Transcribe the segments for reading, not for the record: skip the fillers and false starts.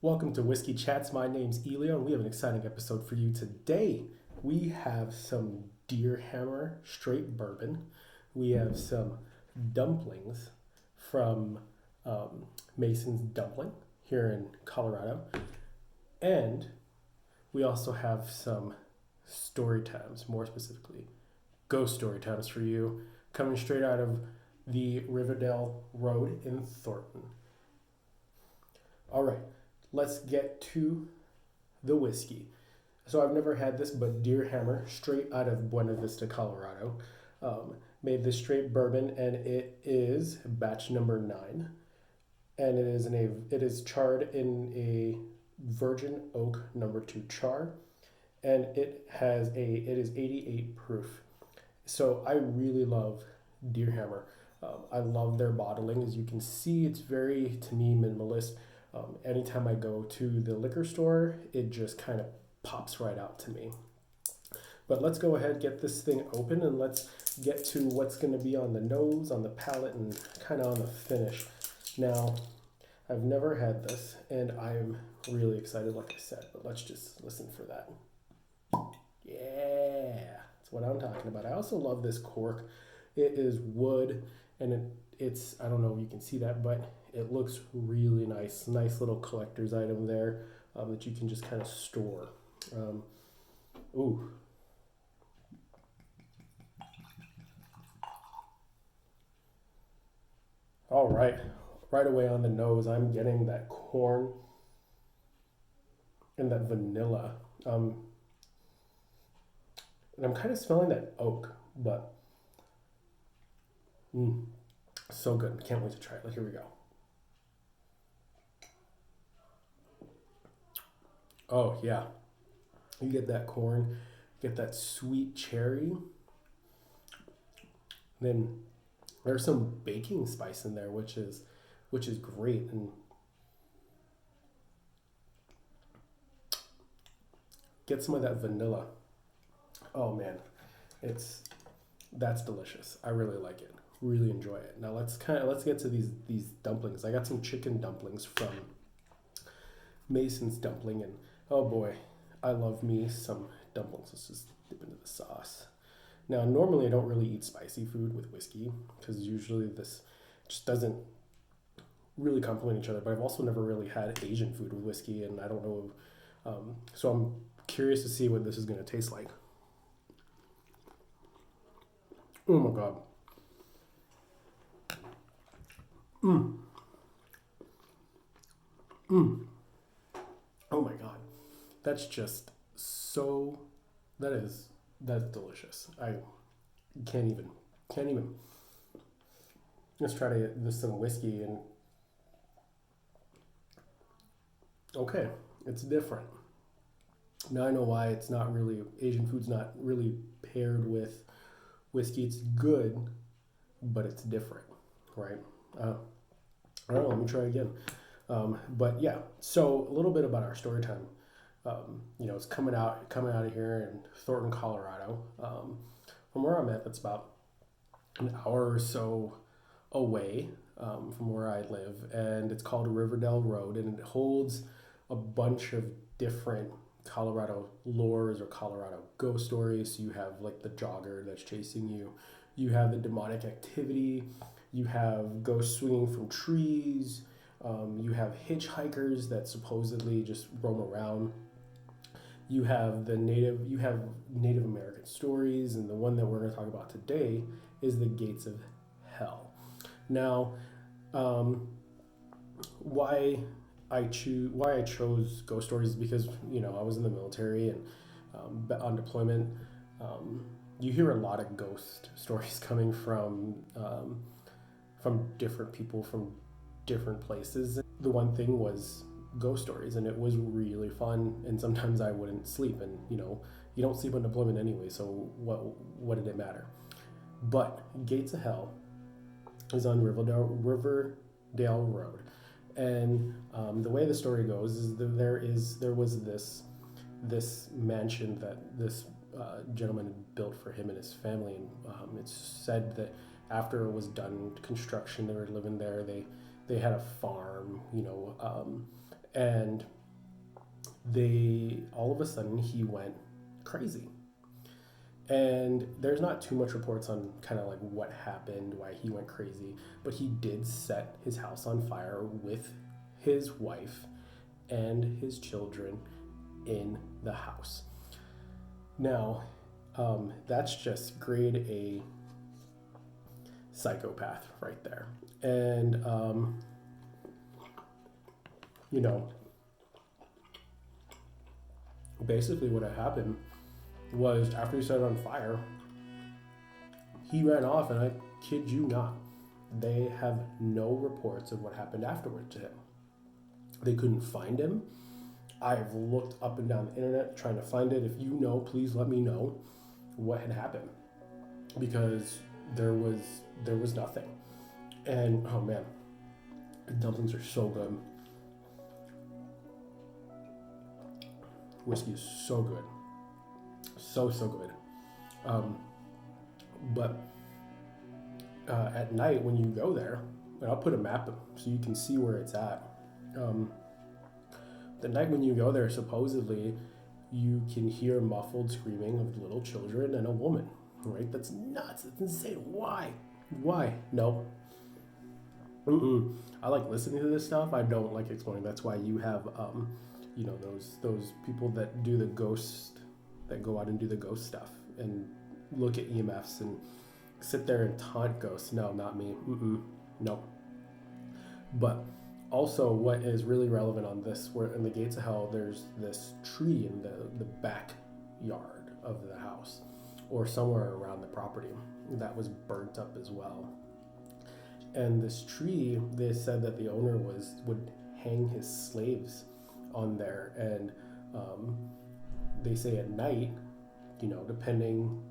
Welcome to Whiskey Chats. My name's Elio, and we have an exciting episode for you today. We have some Deerhammer Straight Bourbon. We have some dumplings from Mason's Dumpling here in Colorado. And we also have some story times, more specifically, ghost story times for you, coming straight out of the Riverdale Road in Thornton. All right. Let's get to the whiskey. So I've never had this, but Deerhammer, straight out of Buena Vista, Colorado, made this straight bourbon, and it is batch number 9, and it is charred in a virgin oak number 2 char, and it is 88 proof. So I really love Deerhammer. I love their bottling. As you can see, it's very, to me, minimalist. Anytime I go to the liquor store, it just kind of pops right out to me. But let's go ahead, get this thing open, and let's get to what's going to be on the nose, on the palate, and kind of on the finish. Now, I've never had this, and I'm really excited, like I said, but let's just listen for that. Yeah, that's what I'm talking about. I also love this cork. It is wood, and it's, I don't know if you can see that, but it looks really nice. Nice little collector's item there that you can just kind of store. Ooh. All right. Right away on the nose, I'm getting that corn and that vanilla. And I'm kind of smelling that oak, but so good. Can't wait to try it. Here we go. Oh, yeah. You get that corn, get that sweet cherry. Then there's some baking spice in there, which is great. And get some of that vanilla. Oh man, that's delicious. I really like it. Really enjoy it. Now let's get to these dumplings. I got some chicken dumplings from Mason's Dumpling, and oh boy, I love me some dumplings. Let's just dip into the sauce. Now, normally I don't really eat spicy food with whiskey because usually this just doesn't really complement each other. But I've also never really had Asian food with whiskey, and I don't know. So I'm curious to see what this is going to taste like. Oh my god. Oh my god. That's just so, that's delicious. I can't even. Let's try to get this some whiskey, and okay, it's different. Now I know why it's not really, Asian food's not really paired with whiskey. It's good, but it's different, right? I don't know, let me try again. But yeah, so a little bit about our story time. It's coming out of here in Thornton, Colorado. From where I'm at, that's about an hour or so away from where I live, and it's called Riverdale Road, and it holds a bunch of different Colorado lores or Colorado ghost stories. So you have like the jogger that's chasing you, you have the demonic activity, you have ghosts swinging from trees, you have hitchhikers that supposedly just roam around. You have Native American stories, and the one that we're going to talk about today is the Gates of Hell. Now, why I chose ghost stories is because I was in the military and on deployment. You hear a lot of ghost stories coming from different people from different places. The one thing was ghost stories, and it was really fun, and sometimes I wouldn't sleep, and you don't sleep on deployment anyway, so what did it matter? But Gates of Hell is on Riverdale Road, and the way the story goes is there was this mansion that this gentleman had built for him and his family, and it's said that after it was done construction, they were living there. They had a farm, and all of a sudden he went crazy. And there's not too much reports on kind of like what happened, why he went crazy, but he did set his house on fire with his wife and his children in the house. Now, that's just grade A psychopath right there. And, you know, basically what had happened was after he set it on fire, he ran off, and I kid you not, they have no reports of what happened afterward to him. They couldn't find him. I've looked up and down the internet trying to find it. If you know, please let me know what had happened, because there was nothing. And oh man, the dumplings are so good. Whiskey is so good. So good. But at night when you go there, and I'll put a map so you can see where it's at. The night when you go there, supposedly you can hear muffled screaming of little children and a woman. Right? That's nuts. That's insane. Why? No. I like listening to this stuff. I don't like exploring. That's why you have those people that do the ghost, that go out and do the ghost stuff and look at EMFs and sit there and taunt ghosts. No, not me. No. But also, what is really relevant on this, where in the Gates of Hell, there's this tree in the backyard of the house, or somewhere around the property, that was burnt up as well. And this tree, they said that the owner would hang his slaves on there, and they say at night, depending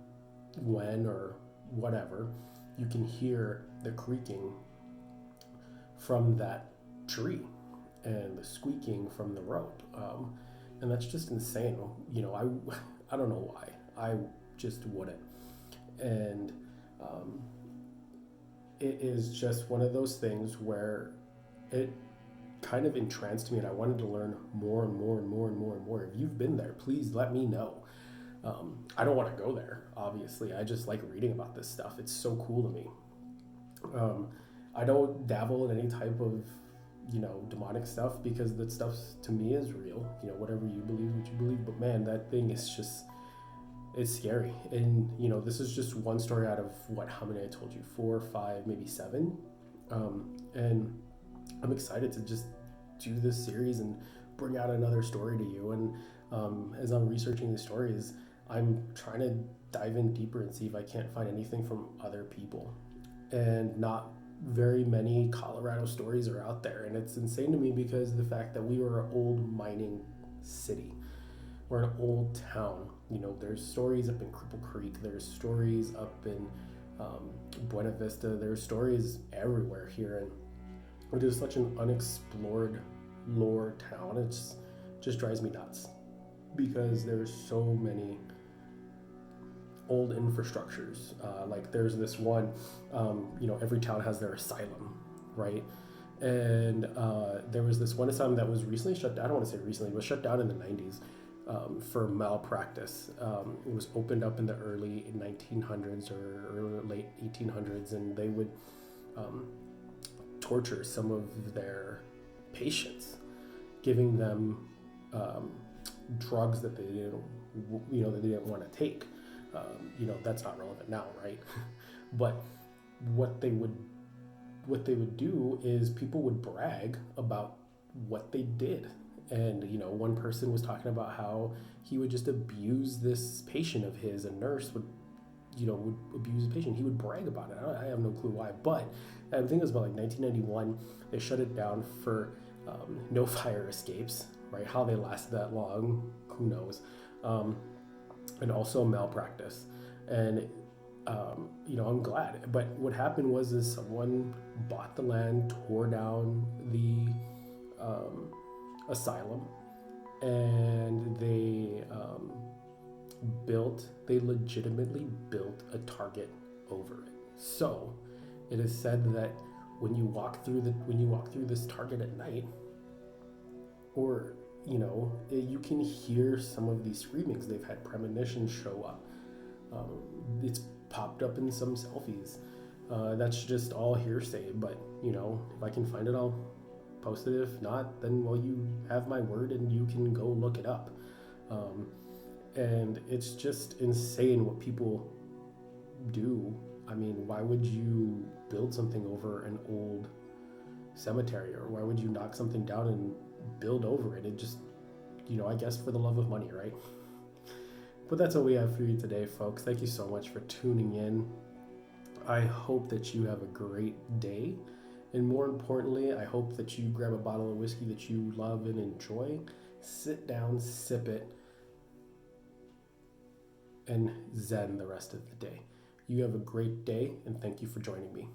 when or whatever, you can hear the creaking from that tree and the squeaking from the rope, and that's just insane. I don't know why. I just wouldn't. And it is just one of those things where it kind of entranced me, and I wanted to learn more and more and more and more and more. If you've been there, please let me know. I don't want to go there, obviously. I just like reading about this stuff. It's so cool to me. I don't dabble in any type of, demonic stuff, because that stuff to me is real. Whatever you believe, what you believe. But man, that thing is just, it's scary. And, this is just one story out of how many I told you? 4, 5, maybe 7. And I'm excited to just do this series and bring out another story to you. And as I'm researching the stories, I'm trying to dive in deeper and see if I can't find anything from other people. And not very many Colorado stories are out there. And it's insane to me because of the fact that we were an old mining city. We're an old town. There's stories up in Cripple Creek. There's stories up in Buena Vista. There's stories everywhere here. And it is such an unexplored lore town. It just drives me nuts, because there's so many old infrastructures. Like there's this one, every town has their asylum, right? And there was this one asylum that was recently shut down. I don't want to say recently, it was shut down in the 90s for malpractice. It was opened up in the early 1900s or late 1800s, and they would torture some of their patients, giving them drugs that they didn't want to take. That's not relevant now, right? But what they would do is people would brag about what they did. And, one person was talking about how he would just abuse this patient of his. A nurse would abuse a patient. He would brag about it. I have no clue why. But I think it was about like 1991. They shut it down for no fire escapes, right? How they lasted that long, who knows? And also malpractice. And, I'm glad. But what happened was someone bought the land, tore down the asylum, and they legitimately built a Target over it. So it is said that when you walk through this Target at night, or you can hear some of these screamings. They've had premonitions show up. It's popped up in some selfies. That's just all hearsay, but if I can find it, I'll post it. If not, then well, you have my word and you can go look it up. And it's just insane what people do. I mean, why would you build something over an old cemetery, or why would you knock something down and build over it? It just, I guess for the love of money, right? But that's all we have for you today, folks. Thank you so much for tuning in. I hope that you have a great day. And more importantly, I hope that you grab a bottle of whiskey that you love and enjoy, sit down, sip it, and zen the rest of the day. You have a great day, and thank you for joining me.